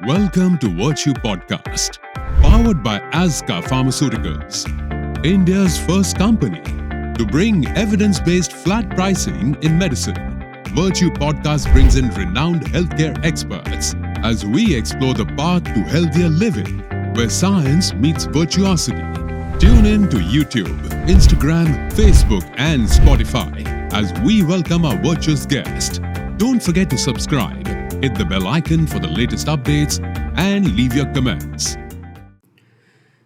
Welcome to Virtue Podcast, powered by Azkka Pharmaceuticals, India's first company to bring evidence-based flat pricing in medicine. Virtue Podcast brings in renowned healthcare experts as we explore the path to healthier living, where science meets virtuosity. Tune in to YouTube, Instagram, Facebook, and Spotify as we welcome our virtuous guest. Don't forget to subscribe, hit the bell icon for the latest updates, and leave your comments.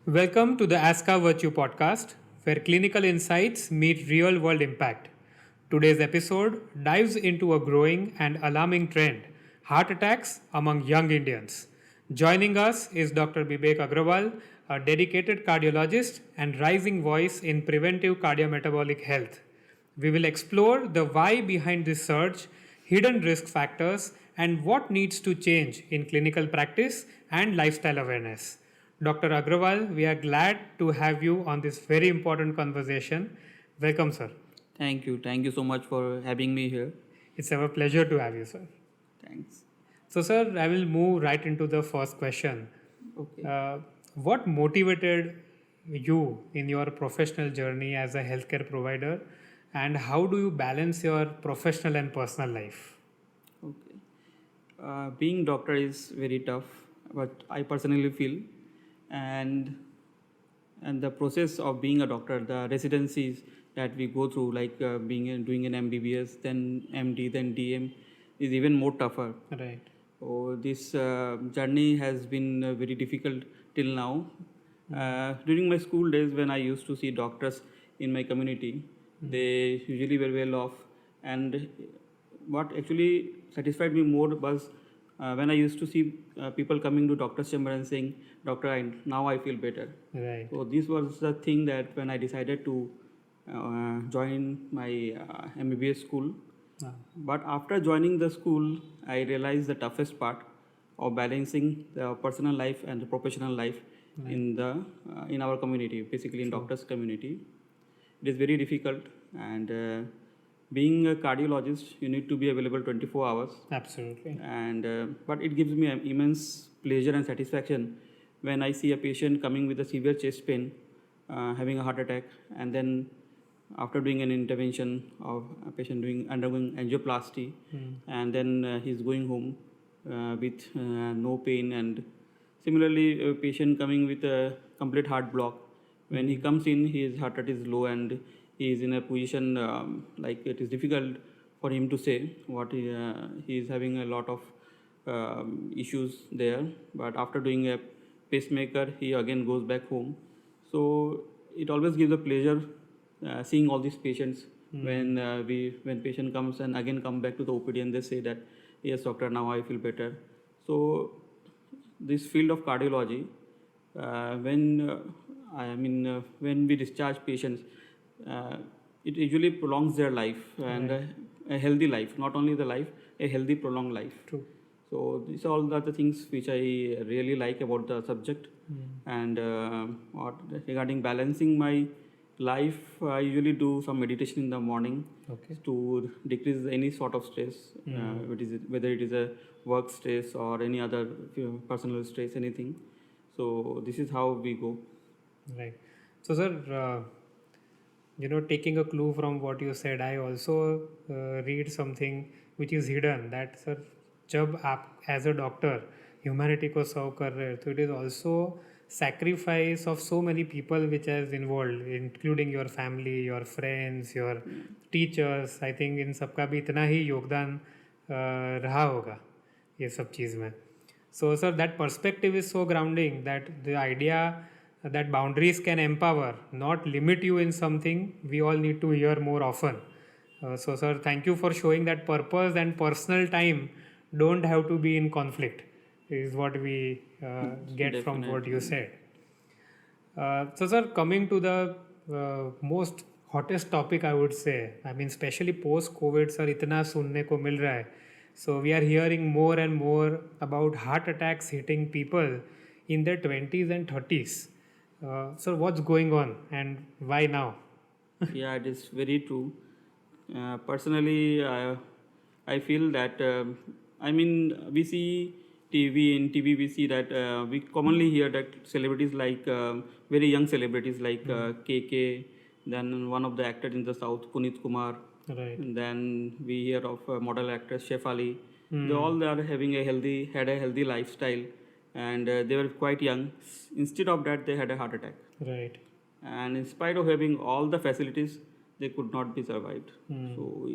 Welcome to the Azkka Virtue Podcast, where clinical insights meet real-world impact. Today's episode dives into a growing and alarming trend: heart attacks among young Indians. Joining us is Dr. Bibek Agarwal, a dedicated cardiologist and rising voice in preventive cardiometabolic health. We will explore the why behind this surge, hidden risk factors, and what needs to change in clinical practice and lifestyle awareness. Dr. Agarwal, we are glad to have you on this very important conversation. Welcome, sir. Thank you. Thank you so much for having me here. It's our pleasure to have you, sir. Thanks. So, sir, I will move right into the first question. Okay. What motivated you in your professional journey as a healthcare provider, and how do you balance your professional and personal life? Okay. Being doctor is very tough, but I personally feel, and the process of being a doctor, the residencies that we go through, like doing an MBBS, then MD, then DM, is even more tougher. Right. So this journey has been very difficult till now. During my school days, when I used to see doctors in my community, they usually were well off, and what actually satisfied me more was when I used to see people coming to doctor's chamber and saying, "Doctor, now I feel better." Right. So this was the thing that when I decided to join my MBBS school. Wow. But after joining the school, I realized the toughest part of balancing the personal life and the professional life in our community, basically in doctors' community. It is very difficult, and being a cardiologist, you need to be available 24 hours. Absolutely. And but it gives me immense pleasure and satisfaction when I see a patient coming with a severe chest pain, having a heart attack, and then after doing an intervention of a patient undergoing angioplasty, and then he's going home with no pain. And similarly, a patient coming with a complete heart block, when he comes in, his heart rate is low and he is in a position like it is difficult for him to say what he is having a lot of issues there. But after doing a pacemaker, he again goes back home. So it always gives a pleasure seeing all these patients when patient comes and again come back to the OPD and they say that, "Yes, doctor, now I feel better." So this field of cardiology, when we discharge patients, it usually prolongs their life and a healthy life, not only the life, a healthy prolonged life. True. So these are all the things which I really like about the subject. And regarding balancing my life, I usually do some meditation in the morning to decrease any sort of stress, whether it is a work stress or any other personal stress, anything. So this is how we go. Right. So, sir, taking a clue from what you said, I also read something which is hidden, that, sir, जब आप as a doctor humanity को serve कर रहे हैं, तो it is also sacrifice of so many people which is involved, including your family, your friends, your teachers. I think इन सबका भी इतना ही योगदान रहा होगा ये सब चीज़ में. So, sir, that perspective is so grounding, that the idea that boundaries can empower, not limit you in something, we all need to hear more often. So, sir, thank you for showing that purpose and personal time don't have to be in conflict, is what we get from what you said. So, sir, coming to the most hottest topic, I would say, I mean, especially post-COVID, sir, इतना सुनने को मिल रहा है. So we are hearing more and more about heart attacks hitting people in their 20s and 30s. So what's going on and why now? Yeah, it is very true. Personally, I feel that we see in TV we see that we commonly hear that celebrities like very young celebrities like KK, then one of the actors in the South, Punit Kumar, Right. and then we hear of model actress Chef Ali. They are having had a healthy lifestyle, and they were quite young. Instead of that, they had a heart attack, Right. and in spite of having all the facilities, they could not be survived. So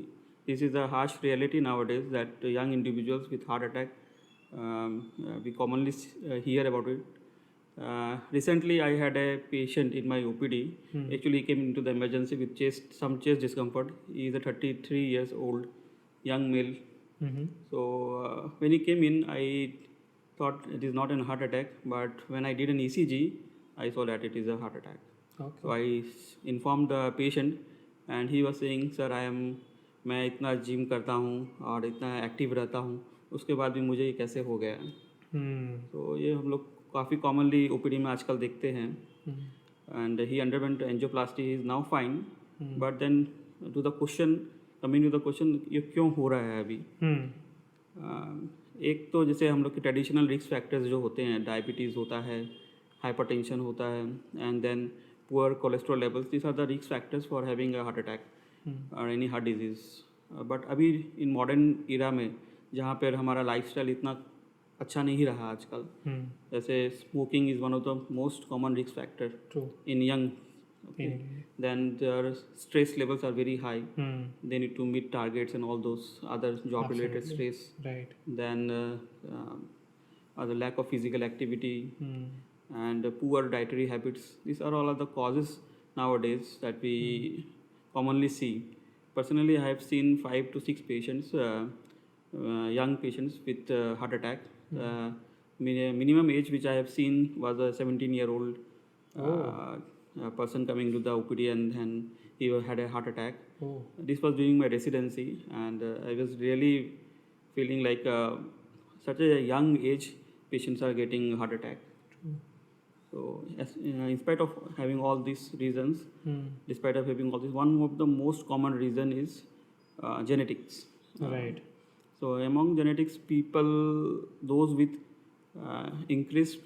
this is a harsh reality nowadays that young individuals with heart attack, we commonly hear about it. Recently, I had a patient in my OPD. Actually, he came into the emergency with some chest discomfort. He is a 33 years old young male. So when he came in, I thought it is not a heart attack, but when I did an ECG, I saw that it is a heart attack. Okay. So I informed the patient, and he was saying, "Sir, मैं इतना gym करता हूँ और इतना active रहता हूँ, उसके बाद भी मुझे ये कैसे हो गया?" तो ये हम लोग काफ़ी कॉमनली ओपीडी में आजकल देखते हैं. And he underwent angioplasty, he is now fine. But then to the question, coming to the question, ये क्यों हो रहा है अभी? एक तो जैसे हम लोग के ट्रेडिशनल रिस्क फैक्टर्स जो होते हैं, डायबिटीज़ होता है, हाइपरटेंशन होता है, and then poor cholesterol levels, this are the risk factors for having a heart attack और एनी हार्ट डिजीज़. बट अभी इन मॉडर्न इरा में जहाँ पर हमारा लाइफस्टाइल इतना अच्छा नहीं रहा आजकल, जैसे smoking is one of the most common risk factor in young. Then their stress levels are very high. They need to meet targets and all those other job related stress. Right. Then the lack of physical activity and poor dietary habits. These are all of the causes nowadays that we commonly see. Personally, I have seen 5 to 6 patients, young patients with heart attack. Minimum age which I have seen was a 17-year-old person coming to the OPD, and he had a heart attack. This was during my residency, and I was really feeling like such a young age patients are getting heart attack. So in spite of having all these reasons, despite of having all this, one of the most common reason is genetics. Right. So among genetics, people, those with increased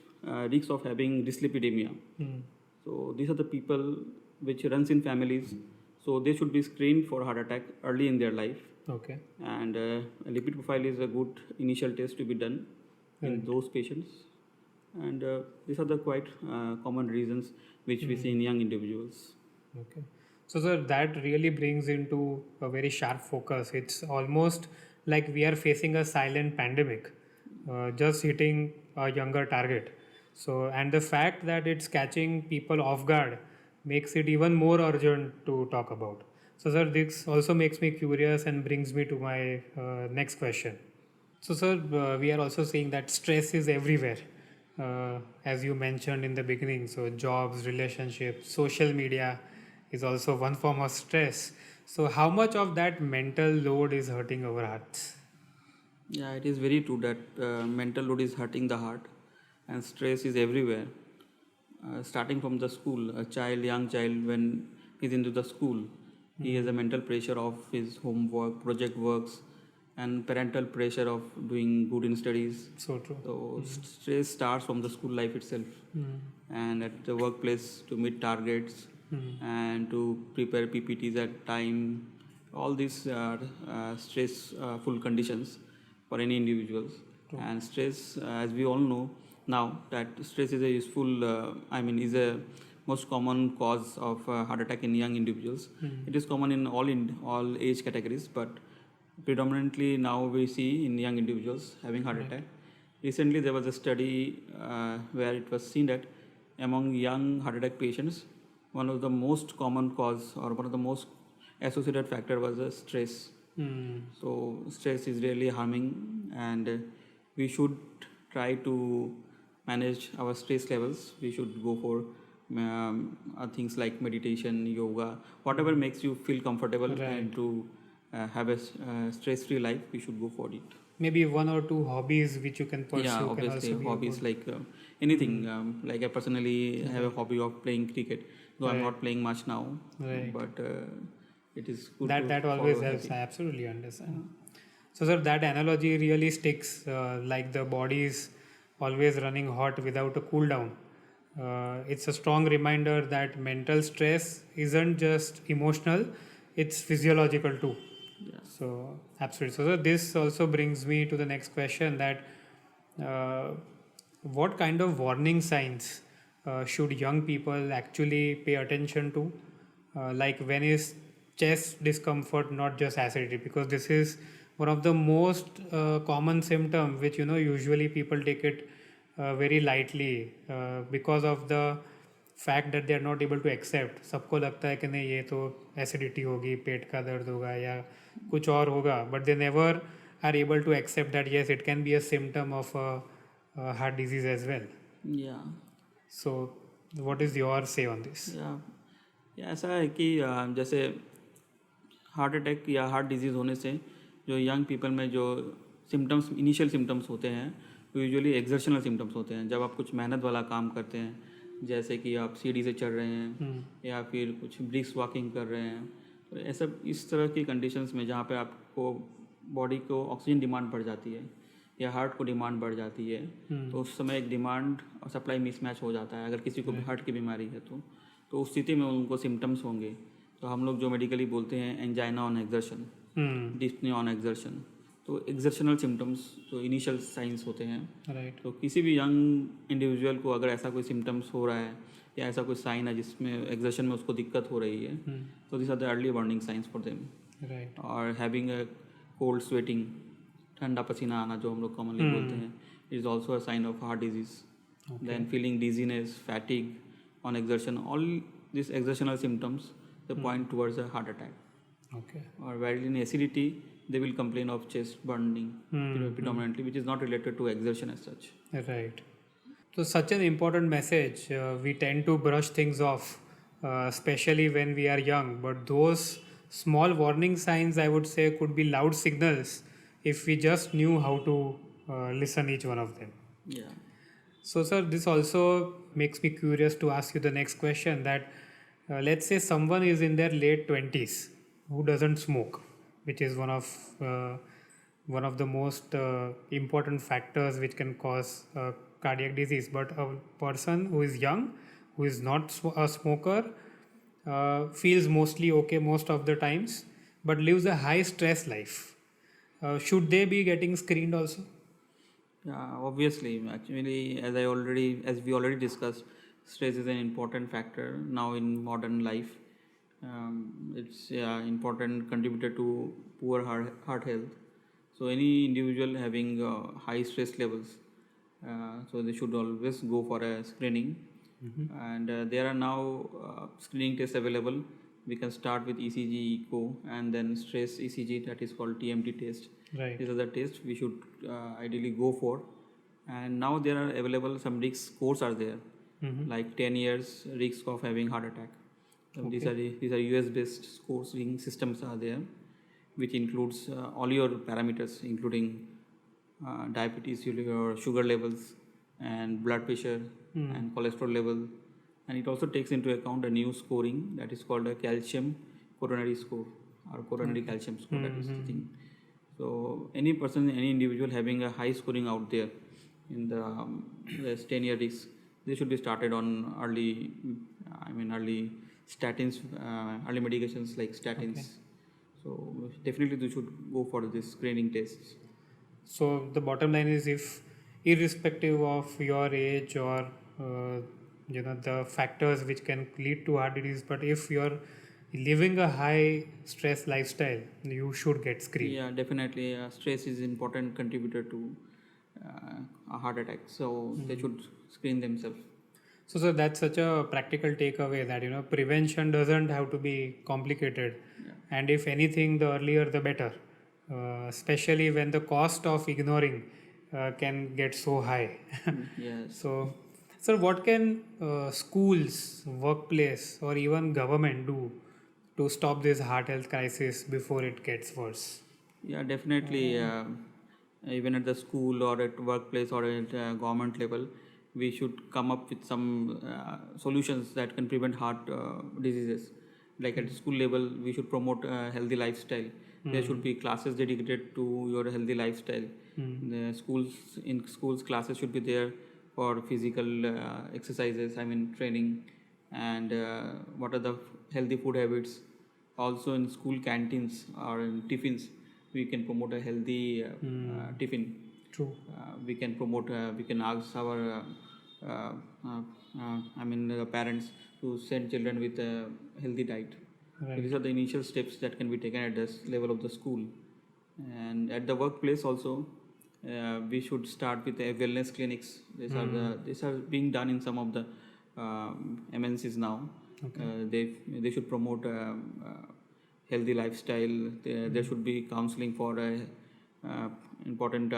risk of having dyslipidemia. So these are the people which runs in families. So they should be screened for heart attack early in their life. Okay. And a lipid profile is a good initial test to be done in those patients. And these are the quite common reasons which we see in young individuals. Okay. So sir, that really brings into a very sharp focus. It's almost like we are facing a silent pandemic, just hitting a younger target. So, and the fact that it's catching people off guard makes it even more urgent to talk about. So sir, this also makes me curious and brings me to my next question. So sir, we are also seeing that stress is everywhere, as you mentioned in the beginning. So jobs, relationships, social media is also one form of stress. So how much of that mental load is hurting our hearts? Yeah, it is very true that mental load is hurting the heart, and stress is everywhere. Starting from the school, young child, when he's into the school, he has a mental pressure of his homework, project works, and parental pressure of doing good in studies. So true. So stress starts from the school life itself, and at the workplace to meet targets and to prepare PPTs at time. All these are stressful conditions for any individuals. And stress, as we all know now, that stress is a is a most common cause of heart attack in young individuals. It is common in all age categories, but predominantly now we see in young individuals having heart attack. Recently there was a study where it was seen that among young heart attack patients, one of the most common cause or one of the most associated factor was stress. So stress is really harming, and we should try to manage our stress levels. We should go for things like meditation, yoga, whatever makes you feel comfortable, and to have a stress-free life, we should go for it. Maybe 1 or 2 hobbies which you can pursue. Yeah, obviously hobbies like anything. Like I personally have a hobby of playing cricket, though I'm not playing much now. But it is good. That always helps. I absolutely understand. So, sir, that analogy really sticks. Like the body is always running hot without a cool down. It's a strong reminder that mental stress isn't just emotional; it's physiological too. Yeah. So, absolutely. So, this also brings me to the next question: that uh, what kind of warning signs should young people actually pay attention to? Like when is chest discomfort not just acidity? Because this is one of the most common symptom which usually people take it very lightly because of the fact that they are not able to accept. सबको लगता है कि नहीं ये तो acidity होगी, पेट का दर्द होगा या कुछ और होगा, but they never are able to accept that yes it can be a symptom of heart disease as well. Yeah so what is your say on this? या ऐसा है कि जैसे हार्ट अटैक या हार्ट डिजीज़ होने से जो young people में जो सिम्टम्स इनिशियल सिम्टम्स होते हैं वो यूजुअली एक्सर्शनल सिम्टम्स होते हैं. जब आप कुछ मेहनत वाला काम करते हैं, जैसे कि आप सीढ़ी से चढ़ रहे हैं या फिर कुछ ब्रिक्स वॉकिंग कर रहे हैं, तो ऐसा इस तरह की कंडीशंस में जहाँ पे आपको बॉडी को ऑक्सीजन डिमांड बढ़ जाती है या हार्ट को डिमांड बढ़ जाती है, तो उस समय एक डिमांड और सप्लाई मिसमैच हो जाता है. अगर किसी को हार्ट की बीमारी है तो उस स्थिति में उनको सिम्टम्स होंगे. तो हम लोग जो मेडिकली बोलते हैं angina on exertion, dyspnoea on exertion, तो एक्सर्शनल सिम्टम्स जो इनिशियल साइंस होते हैं. राइट. तो किसी भी यंग इंडिविजुअल को अगर ऐसा कोई सिम्टम्स हो रहा है या ऐसा कोई साइन है जिसमें एक्सर्शन में उसको दिक्कत हो रही है, तो this are the early warning signs for them. Right. और हैविंग अ कोल्ड स्वेटिंग, ठंडा पसीना आना जो हम लोग कॉमनली बोलते हैं, is also a sign of heart disease. Then feeling dizziness, fatigue on exertion, all this exertional symptoms the point towards a heart attack. Okay. Or while in acidity they will complain of chest burning predominantly, which is not related to exertion as such. Right. So, such an important message. We tend to brush things off, especially when we are young. But those small warning signs, I would say, could be loud signals if we just knew how to listen each one of them. Yeah. So, sir, this also makes me curious to ask you the next question. That let's say someone is in their late 20s who doesn't smoke, which is one of the most important factors which can cause cardiac disease. But a person who is young, who is not a smoker, feels mostly okay most of the times, but lives a high stress life. Should they be getting screened also? Yeah, obviously. Actually, as we already discussed, stress is an important factor now in modern life. It's important contributor to poor heart health. So any individual having high stress levels, so they should always go for a screening. And there are now screening tests available. We can start with ECG, echo, and then stress ECG, that is called TMT test. Right. These are the tests we should ideally go for. And now there are available some risk scores are there, like 10 years risk of having heart attack. These are US based scoring systems are there, which includes all your parameters, including diabetes, your sugar levels, and blood pressure, and cholesterol level. And it also takes into account a new scoring that is called a calcium coronary score, or coronary calcium score. That is the thing. So any person, any individual having a high scoring out there in the 10-year risk, they should be started on early statins, early medications like statins. Okay. So definitely they should go for this screening tests. So the bottom line is, if irrespective of your age or the factors which can lead to heart disease, but if you're living a high stress lifestyle, you should get screened. Yeah, definitely. Stress is important contributor to a heart attack. So they should screen themselves. So, sir, that's such a practical takeaway that prevention doesn't have to be complicated, and if anything, the earlier the better. Especially when the cost of ignoring can get so high. Yes. So, sir, what can schools, workplace, or even government do to stop this heart health crisis before it gets worse? Yeah, definitely. Even at the school or at workplace or at government level, we should come up with some solutions that can prevent heart diseases. Like at school level, we should promote a healthy lifestyle There should be classes dedicated to your healthy lifestyle. The schools classes should be there for physical exercises, training, and what are the healthy food habits. Also in school canteens or in tiffins, we can promote a healthy tiffin. True. We can promote, we can ask our parents to send children with a healthy diet. Right. So these are the initial steps that can be taken at this level of the school. And at the workplace also, we should start with the wellness clinics. These are being done in some of the MNCs now. Okay. They should promote healthy lifestyle. There should be counseling for important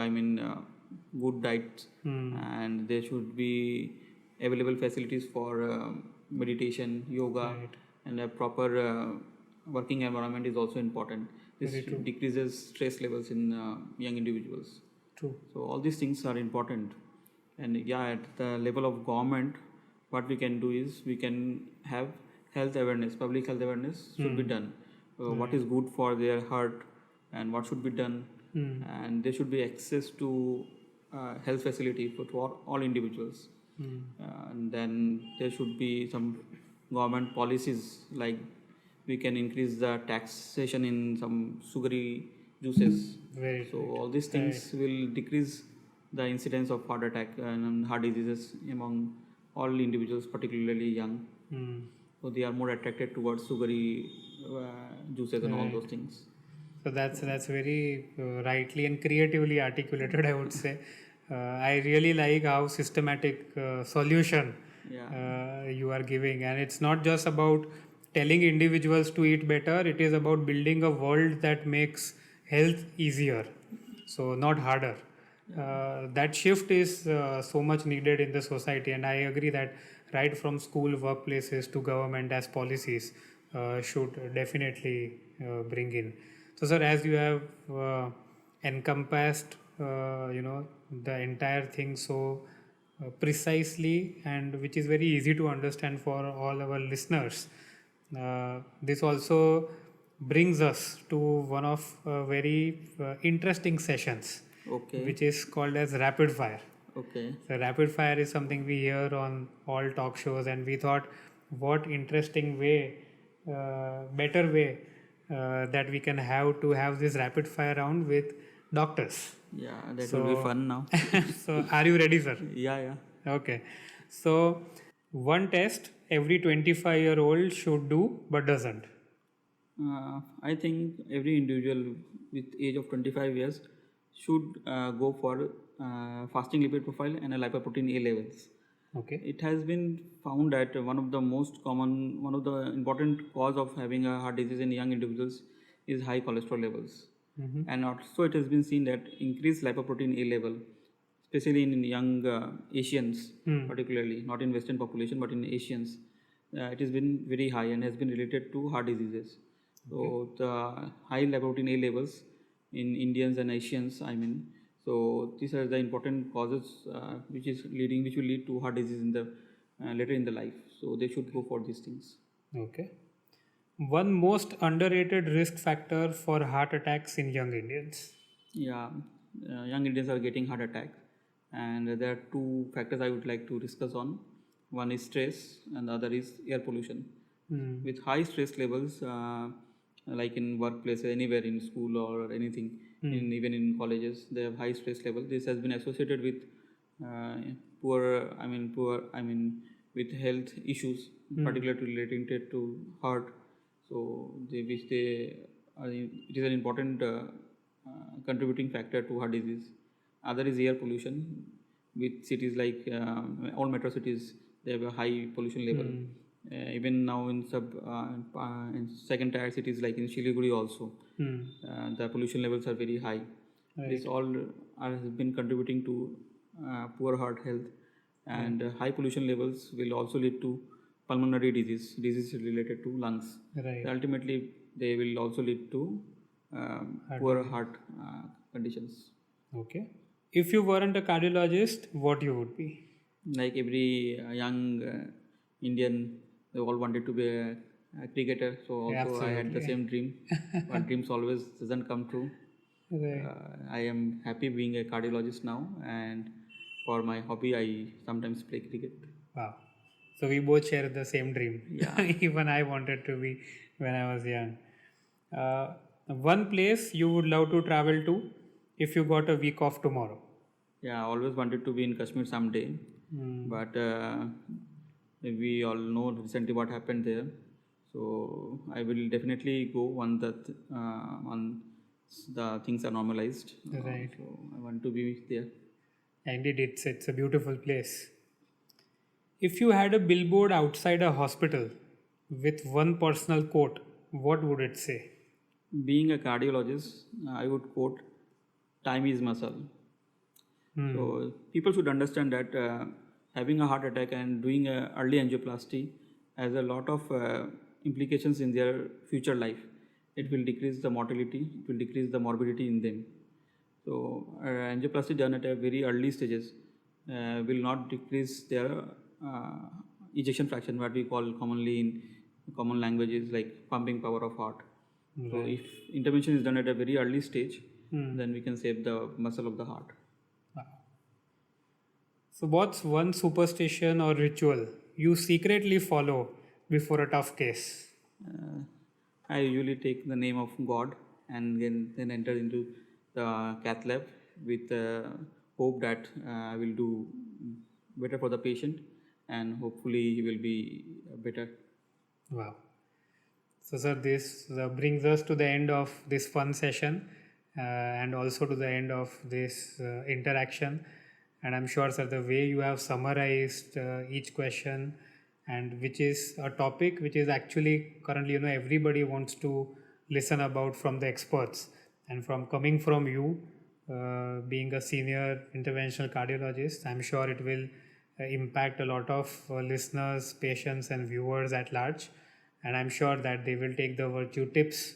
good diets, and there should be available facilities for meditation, yoga, Right. and a proper working environment is also important. This Very true. decreases stress levels in young individuals. True. So all these things are important. And at the level of government, what we can do is we can have health awareness, public health awareness should be done. What is good for their heart and what should be done. And there should be access to health facility for all individuals. And then there should be some government policies, like we can increase the taxation in some sugary juices. Very So right. all these things will decrease the incidence of heart attack and heart diseases among all individuals, particularly young. So they are more attracted towards sugary juices and all those things. So that's very rightly and creatively articulated, I would say. I really like how systematic solution you are giving, and it's not just about telling individuals to eat better. It is about building a world that makes health easier, so not harder. That shift is so much needed in the society, and I agree that right from school, workplaces to government as policies should definitely bring in. So, sir, as you have encompassed, the entire thing so precisely, and which is very easy to understand for all our listeners, this also brings us to one of very interesting sessions, Okay. which is called as rapid fire. Okay. So rapid fire is something we hear on all talk shows, and we thought, what interesting way, better way that we can have to have this rapid fire round with doctors. Yeah, that will be fun now. So, are you ready, sir? Yeah. Okay. So, one test every 25-year-old should do but doesn't. I think every individual with age of 25 years should go for fasting lipid profile and a lipoprotein A levels. Okay. It has been found that one of the important cause of having a heart disease in young individuals is high cholesterol levels. And also it has been seen that increased lipoprotein A level, especially in young Asians, particularly, not in Western population, but in Asians, it has been very high and has been related to heart diseases. So the high lipoprotein A levels in Indians and Asians, so these are the important causes which will lead to heart disease in the later in the life. So they should go for these things. Okay. One most underrated risk factor for heart attacks in young Indians. Young Indians are getting heart attack, and there are two factors I would like to discuss on. One is stress, and the other is air pollution. With high stress levels, like in workplace, anywhere in school or anything, even in colleges, they have high stress level. This has been associated with with health issues, particularly related to heart. So it is an important contributing factor to heart disease. Other is air pollution. With cities like all metro cities, they have a high pollution level. Even now in second tier cities like in Siliguri also, the pollution levels are very high. Right. This all has been contributing to poor heart health, and high pollution levels will also lead to pulmonary disease related to lungs. Right. Ultimately, they will also lead to poor heart conditions. Okay. If you weren't a cardiologist, what you would be? Like every young Indian, they all wanted to be a a cricketer, so also I had the Absolutely. same dream, but dreams always doesn't come true. Right. I am happy being a cardiologist now, and for my hobby, I sometimes play cricket. Wow. So we both share the same dream. Yeah, Even I wanted to be when I was young. One place you would love to travel to if you got a week off tomorrow. yeah, I always wanted to be in Kashmir someday, but we all know recently what happened there. So I will definitely go once the things are normalized. Right. So I want to be there. Indeed, it's a beautiful place. If you had a billboard outside a hospital with one personal quote, what would it say? Being a cardiologist, I would quote, "Time is muscle." So people should understand that having a heart attack and doing a early angioplasty has a lot of implications in their future life. It will decrease the mortality, it will decrease the morbidity in them. So angioplasty done at a very early stages will not decrease their ejection fraction, what we call commonly in common languages like pumping power of heart. So if intervention is done at a very early stage, then we can save the muscle of the heart. Wow. So, what's one superstition or ritual you secretly follow before a tough case? I usually take the name of God and then enter into the cath lab with hope that I will do better for the patient and hopefully he will be better. Wow. So, sir, this brings us to the end of this fun session and also to the end of this interaction. And I'm sure, sir, the way you have summarized each question, and which is a topic which is actually currently, everybody wants to listen about from the experts, and from coming from you, being a senior interventional cardiologist, I'm sure it will impact a lot of listeners, patients, and viewers at large. And I'm sure that they will take the virtue tips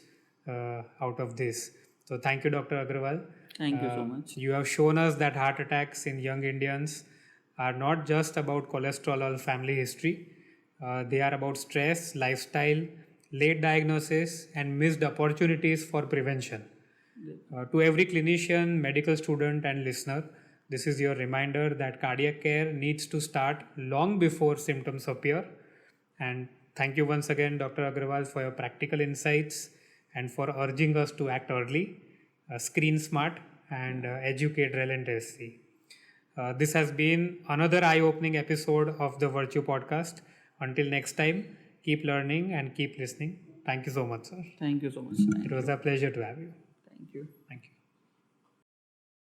out of this. So, thank you, Dr. Agarwal. Thank you so much. You have shown us that heart attacks in young Indians are not just about cholesterol or family history. They are about stress, lifestyle, late diagnosis, and missed opportunities for prevention. To every clinician, medical student, and listener, this is your reminder that cardiac care needs to start long before symptoms appear. And thank you once again, Dr. Agarwal, for your practical insights and for urging us to act early, screen smart, and educate relentlessly. This has been another eye opening episode of the Virtue Podcast. Until next time, keep learning and keep listening. Thank you so much, sir. Thank you so much. It was a pleasure to have you. Thank you. Thank you.